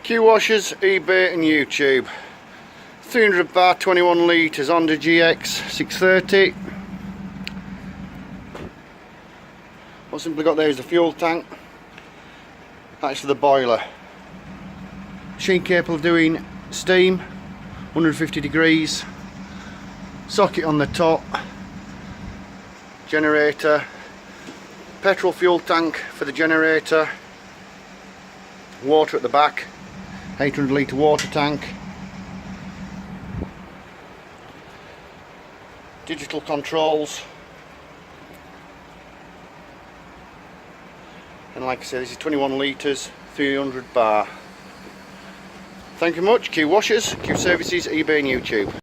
Qwashers, eBay and YouTube. 300 bar, 21 litres Honda GX630. What simply got there is the fuel tank. That's the boiler. Machine capable of doing steam, 150 degrees. Socket on the top. Generator. Petrol fuel tank for the generator. Water at the back. 800 litre water tank. Digital controls. And like I said, this is 21 litres, 300 bar. Thank you much, Qwashers, Q Services, eBay and YouTube.